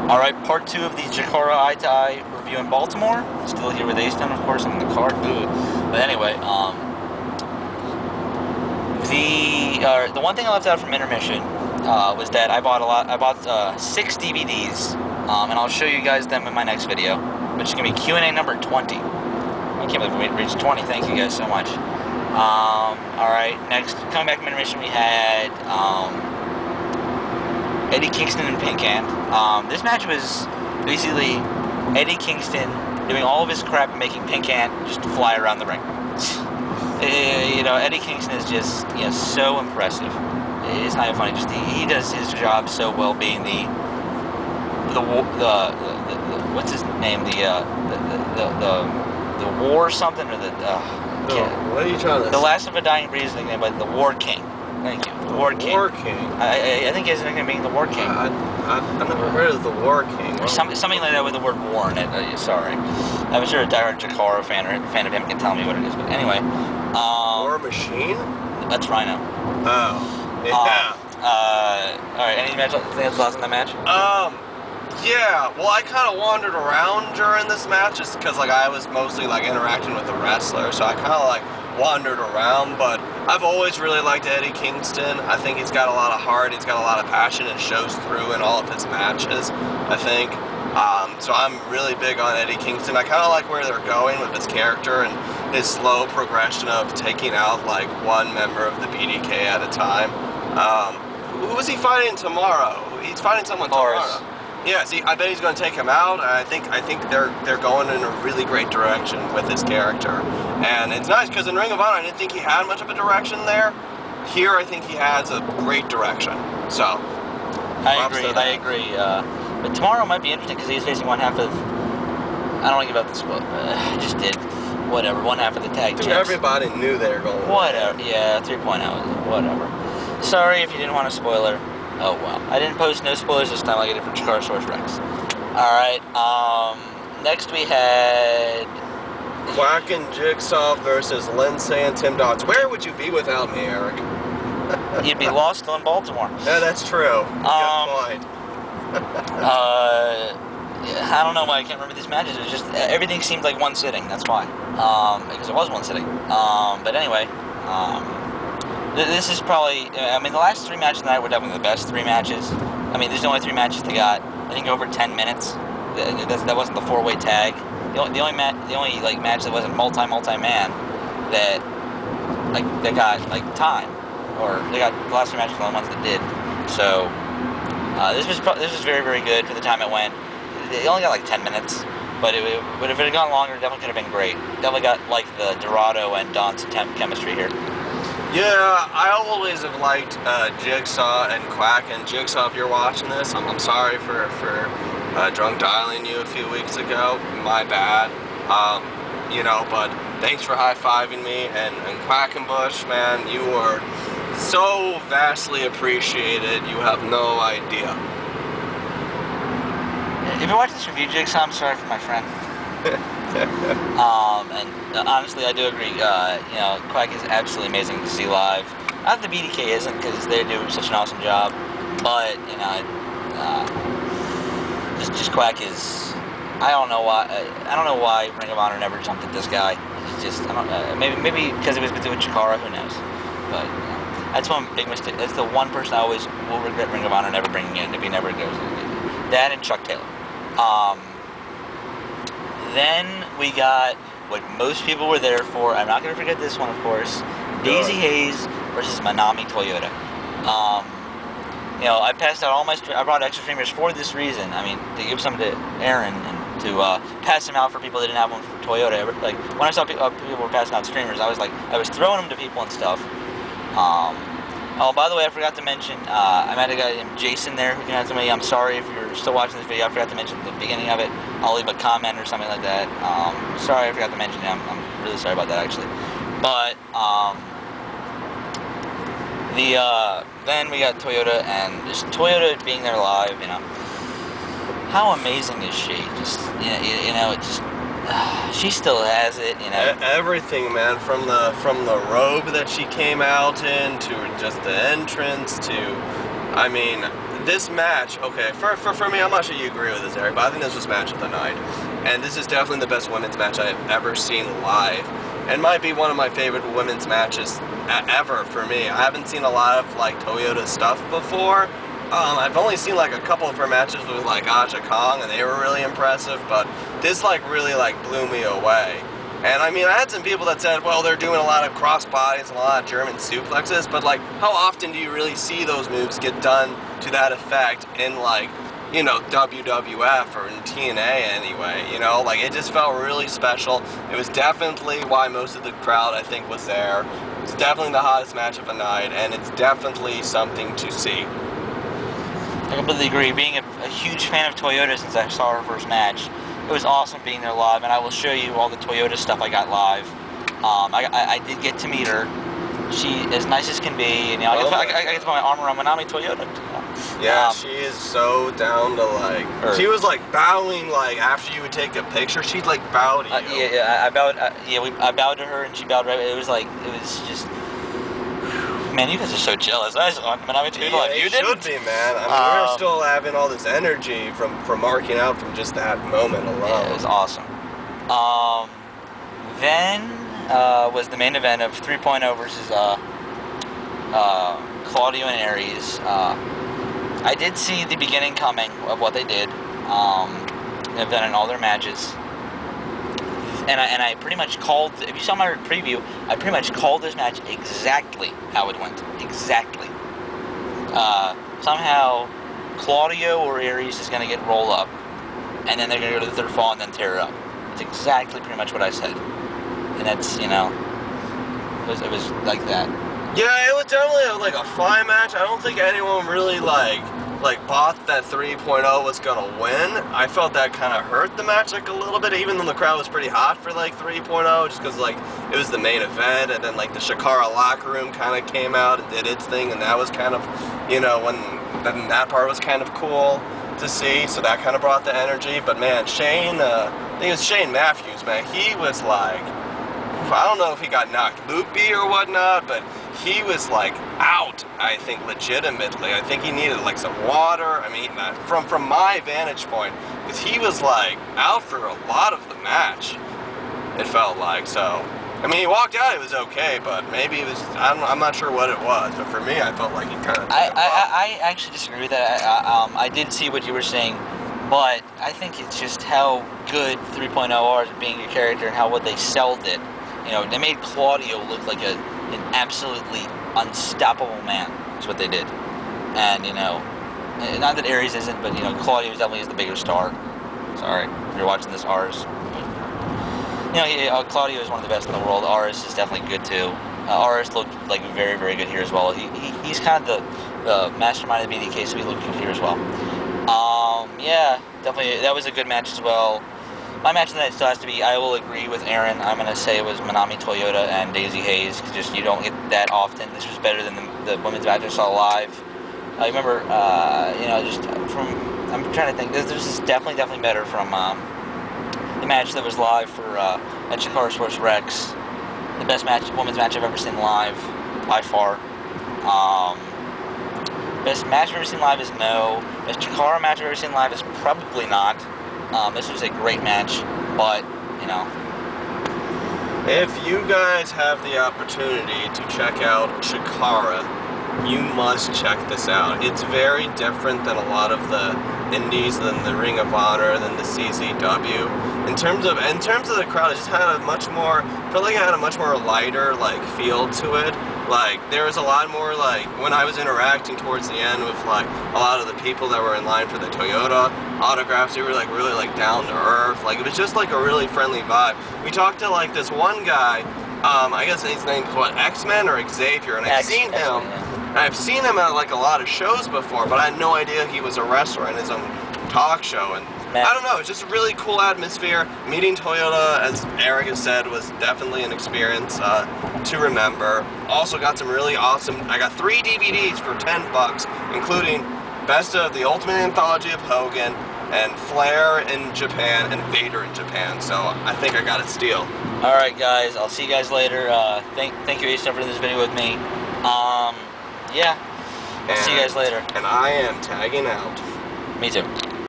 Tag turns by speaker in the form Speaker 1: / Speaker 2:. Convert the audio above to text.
Speaker 1: Alright, part 2 of the CHIKARA eye-to-eye review in Baltimore. Still here with Ace-Town, of course, I'm in the car. But anyway, the one thing I left out from intermission was that I bought 6 DVDs, and I'll show you guys them in my next video, which is going to be Q&A number 20. I can't believe we reached 20, thank you guys so much. Alright, next, coming back from intermission, we had Eddie Kingston and Pink Hand. This match was basically Eddie Kingston doing all of his crap and making Pink Hand just fly around the ring. You know, Eddie Kingston is just, you know, so impressive. It's not even funny. Just he does his job so well, being the what's his name? The War something, or the
Speaker 2: what are you trying to say?
Speaker 1: The Last of a Dying Breed is the name, but the War King. Thank you. The War King.
Speaker 2: War King.
Speaker 1: I think his nickname being the War King.
Speaker 2: I never heard of the War King.
Speaker 1: Or something like that with the word war in it. Sorry. I'm sure a diehard CHIKARA fan of him can tell me what it is. But anyway.
Speaker 2: War Machine?
Speaker 1: That's Rhino.
Speaker 2: Oh. Yeah.
Speaker 1: Alright, any thoughts on that match?
Speaker 2: Yeah, well, I kind of wandered around during this match just because, like, I was mostly, like, interacting with the wrestler, so I kind of, like, wandered around, but I've always really liked Eddie Kingston. I think he's got a lot of heart, he's got a lot of passion, and shows through in all of his matches, I think. So I'm really big on Eddie Kingston. I kind of like where they're going with his character and his slow progression of taking out, like, one member of the BDK at a time. Who is he fighting tomorrow? He's fighting someone tomorrow. Yeah, see, I bet he's going to take him out, and I think they're going in a really great direction with his character. And it's nice, because in Ring of Honor, I didn't think he had much of a direction there. Here, I think he has a great direction. So,
Speaker 1: I agree. But tomorrow might be interesting, because he's facing one half of... I don't want to give up the spot. I just did. Whatever, one half of the tag champs.
Speaker 2: Everybody knew they were going.
Speaker 1: Whatever, yeah, 3.0, whatever. Sorry if you didn't want a spoiler. Oh well. I didn't post no spoilers this time like I did for CHIKARA Source Rex. Alright, next we had...
Speaker 2: Quack and Jigsaw versus Lindsay and Tim Dodds. Where would you be without me, Eric?
Speaker 1: You'd be lost still in Baltimore.
Speaker 2: Yeah, that's true. Good point.
Speaker 1: I don't know why I can't remember these matches. It was just, everything seemed like one sitting, that's why. Because it was one sitting. But anyway, this is probably, I mean, the last 3 matches tonight were definitely the best 3 matches. I mean, there's only 3 matches they got, I think, over 10 minutes. That wasn't the 4-way tag. The only like match that wasn't multi-man that got like time, or they got the last 3 matches were the ones that did. So this was very, very good for the time it went. It only got like 10 minutes, but if it had gone longer, it definitely could have been great. Definitely got like the Dorado and Don's chemistry here.
Speaker 2: Yeah, I always have liked Jigsaw and Quack. And Jigsaw, if you're watching this, I'm sorry for drunk dialing you a few weeks ago. My bad. You know, but thanks for high-fiving me. And Quack and Bush, man, you are so vastly appreciated. You have no idea.
Speaker 1: If you're watching this review, Jigsaw, I'm sorry for my friend. And honestly, I do agree. You know, Quack is absolutely amazing to see live. Not that the BDK isn't, because they do such an awesome job. But you know, just Quack is. I don't know why Ring of Honor never jumped at this guy. He's just, I don't know. Maybe because it was with CHIKARA. Who knows? But you know, that's one big mistake. That's the one person I always will regret Ring of Honor never bringing in if he never goes. That and Chuck Taylor. Then we got what most people were there for. I'm not going to forget this one, of course. Daisy Hayes versus Manami Toyota. You know, I passed out all my... I brought extra streamers for this reason. I mean, to give some to Aaron and to pass them out for people that didn't have one for Toyota. Like, when I saw people were passing out streamers, I was throwing them to people and stuff. Oh, by the way, I forgot to mention, I met a guy named Jason there who can answer me. I'm sorry if you're still watching this video. I forgot to mention the beginning of it. I'll leave a comment or something like that. Sorry I forgot to mention him. I'm really sorry about that, actually. But, then we got Toyota, and just Toyota being there live, you know. How amazing is she? Just, you know, it just... she still has it, you know.
Speaker 2: Everything, man, from the robe that she came out in to just the entrance to, I mean, this match, okay, for me, I'm not sure you agree with this, Eric, but I think this was match of the night. And this is definitely the best women's match I've ever seen live. And might be one of my favorite women's matches ever for me. I haven't seen a lot of like Toyota stuff before. I've only seen like a couple of her matches with like Aja Kong, and they were really impressive, but this like really like blew me away. And I mean, I had some people that said, well, they're doing a lot of cross bodies and a lot of German suplexes, but like, how often do you really see those moves get done to that effect in like, you know, WWF or in TNA anyway, you know? Like, it just felt really special. It was definitely why most of the crowd, I think, was there. It's definitely the hottest match of the night, and it's definitely something to see.
Speaker 1: I completely agree. Being a huge fan of Toyota since I saw her first match, it was awesome being there live, and I will show you all the Toyota stuff I got live. I did get to meet her. She as nice as can be, and you know, I get to put my arm around Manami Toyota.
Speaker 2: Yeah, she is so down to like. She was like bowing like after you would take a picture. She'd like bow to you.
Speaker 1: Yeah, I bowed. I bowed to her, and she bowed right. It was just. Man, you guys are so jealous. I was on Manami Toyota live. You didn't?
Speaker 2: Should be, man. I mean, we're still having all this energy from marking out from just that moment alone.
Speaker 1: Yeah, it was awesome. Then was the main event of 3.0 versus Claudio and Aries. I did see the beginning coming of what they did. They've done in all their matches. And I pretty much called, if you saw my preview, I pretty much called this match exactly how it went. Exactly. Somehow, Claudio or Aries is going to get rolled up, and then they're going to go to the third fall and then tear it up. That's exactly pretty much what I said. And that's, you know, it was like that.
Speaker 2: Yeah, it was definitely like a fine match. I don't think anyone really like bought that 3.0 was gonna win. I felt that kind of hurt the match like a little bit, even though the crowd was pretty hot for like 3.0, just because like it was the main event, and then like the CHIKARA locker room kind of came out and did its thing, and that was kind of, you know, then that part was kind of cool to see, so that kind of brought the energy. But man, Shane, I think it was Shane Matthews, man, he was like, I don't know if he got knocked loopy or whatnot, but he was like out, I think, legitimately. I think he needed like some water. I mean, from my vantage point, because he was like out for a lot of the match, it felt like. So, I mean, he walked out, it was okay, but maybe it was, I'm not sure what it was, but for me, I felt like he kind of
Speaker 1: I actually disagree with that. I did see what you were saying, but I think it's just how good 3.0 are at being a character and how what they sold it. You know, they made Claudio look like an absolutely unstoppable man. Is what they did. And, you know, not that Aries isn't, but, you know, Claudio definitely is the bigger star. Sorry, if you're watching this, Aries. You know, Claudio is one of the best in the world. Aries is definitely good, too. Aries looked, like, very, very good here as well. He's kind of the mastermind of the BDK, so he looked good here as well. Yeah, definitely, that was a good match as well. My match of the night still has to be, I will agree with Aaron, I'm going to say it was Manami Toyota and Daisy Hayes, because just you don't get that often. This was better than the women's match I saw live. I remember, you know, just from, I'm trying to think, this is definitely better from the match that was live for at CHIKARA Sports Rex. The best women's match I've ever seen live, by far. Best match I've ever seen live is no. Best CHIKARA match I've ever seen live is probably not. This was a great match, but, you know.
Speaker 2: If you guys have the opportunity to check out CHIKARA, you must check this out. It's very different than a lot of the indies, than the Ring of Honor, than the CZW. In terms of the crowd, it just had a much more, I felt like it had a much more lighter, like, feel to it. Like, there was a lot more, like, when I was interacting towards the end with, like, a lot of the people that were in line for the Toyota autographs, they were, like, really, like, down to earth. Like, it was just, like, a really friendly vibe. We talked to, like, this one guy, I guess his name's, what, X-Men or Xavier, and I've seen him, and I've seen him at, like, a lot of shows before, but I had no idea he was a wrestler in his own talk show, and I don't know, it's just a really cool atmosphere. Meeting Toyota, as Eric has said, was definitely an experience to remember. Also got some really awesome, I got 3 DVDs for $10, including Best of the Ultimate Anthology of Hogan, and Flair in Japan, and Vader in Japan, so I think I got a steal.
Speaker 1: Alright guys, I'll see you guys later. Thank you Ace for this video with me. Yeah. I'll see you guys later.
Speaker 2: And I am tagging out.
Speaker 1: Me too.